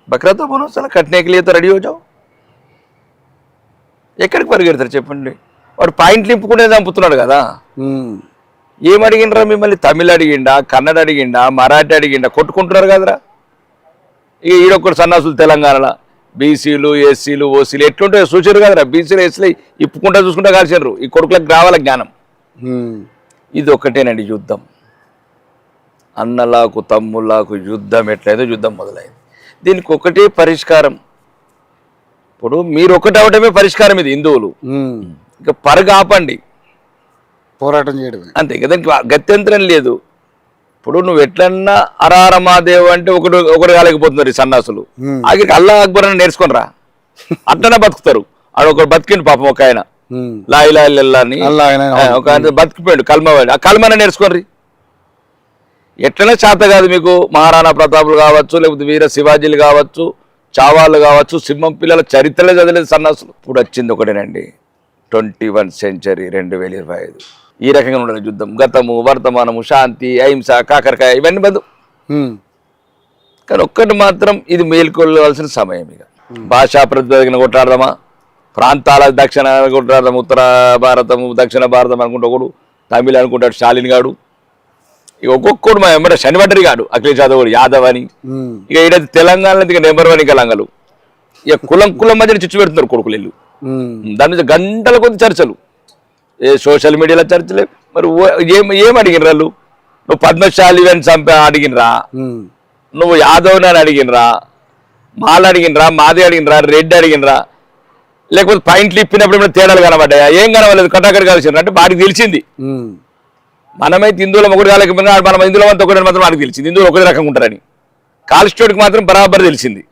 बकरा तो बोलो साला कटने के लिए तो రెడీ हो जाओ ఎక్కడికి పరిగెడతారు చెప్పండి వాడు పాయింట్లు నింపుకునే చంపుతున్నాడు కదా ఏం అడిగిండ్రా మిమ్మల్ని తమిళ అడిగిండా కన్నడ అడిగిండా మరాఠీ అడిగిండా కొట్టుకుంటున్నారు కదరా ఇక ఈడొక్కడు సన్నాసులు తెలంగాణలో బీసీలు ఎస్సీలు ఓసీలు ఎట్లుంటాయో చూసారు కదరా బీసీలు ఎస్సీలు ఇప్పుకుంటా చూసుకుంటా కలిసినారు ఈ కొడుకులకు రావాల జ్ఞానం ఇది ఒక్కటేనండి యుద్ధం అన్నలాకు తమ్ముళ్ళకు యుద్ధం ఎట్లయితే యుద్ధం మొదలైంది దీనికి ఒకటే పరిష్కారం ఇప్పుడు మీరు ఒకటి అవటమే పరిష్కారం ఇది హిందువులు ఇక పరగాపండి పోరాటం చేయడం అంతే కదా గత్యంతరం లేదు ఇప్పుడు నువ్వు ఎట్లన్నా అరారమాదేవ్ అంటే ఒకటి కాలేకపోతున్నారు ఈ సన్నాసులు ఆఖరికి అల్లా అక్బర్ అని నేర్చుకునిరా అట్లనే బతుకుతారు ఆడు ఒకటి బతికిండు పాపం ఒక ఆయన లాయిలా అని ఒక ఆయన బతికిపోయాడు కల్మవాడి ఆ కల్మనే నేర్చుకోర్రి ఎట్లనే చేత కాదు మీకు మహారాణా ప్రతాపులు కావచ్చు లేకపోతే వీర శివాజీలు కావచ్చు చావాళ్ళు కావచ్చు సింహం పిల్లల చరిత్రలే చదిలేదు సన్నాసులు ఇప్పుడు వచ్చింది ఒకటేనండి 21వ సెంచరీ 2025 ఈ రకంగా ఉండాలి యుద్ధం గతము వర్తమానము శాంతి అహింస కాకరకాయ ఇవన్నీ బంధు కానీ ఒక్కటి మాత్రం ఇది మేల్కొల్వాల్సిన సమయం ఇక భాషా ప్రతిపాదన కొట్లాడదామా ప్రాంతాల దక్షిణ కొట్లాడదాం ఉత్తర భారతము దక్షిణ భారతం అనుకుంటే ఒకడు తమిళ అనుకుంటాడు స్టాలిన్ గాడు ఇక ఒక్కొక్కడు మా ఎమ్మట శనివడ్డరి గాడు అఖిలేష్ యాదవ్ యాదవ్ అని ఇక ఈడైతే తెలంగాణలో ఇక నెంబర్ 1 ఇక లంగలు ఇక కులం మధ్యన చిచ్చు పెడుతున్నారు కొడుకులు ఇల్లు దాని మీద గంటల కొద్ది చర్చలు ఏ సోషల్ మీడియాలో చర్చలే మరి ఏం అడిగినరా నువ్వు పద్మశాలి అని అడిగినరా నువ్వు యాదవ్ అని అడిగినరా మాల అడిగినరా మాది అడిగినరా రెడ్డి అడిగినరా లేకపోతే పాయింట్లు ఇప్పినప్పుడు తేడాలు కనబడ్డాయా ఏం కనబడలేదు కటాకటి కలిసినారు అంటే వాడికి తెలిసింది మనమైతే హిందువులం ఒకటి కాలేకపోయినా మనం హిందువులం అంతా ఒకటి మాత్రం వాడికి తెలిసింది హిందువులు ఒకటి రకంగా ఉంటారని కాల్స్టోడికి మాత్రం బరాబర్ తెలిసింది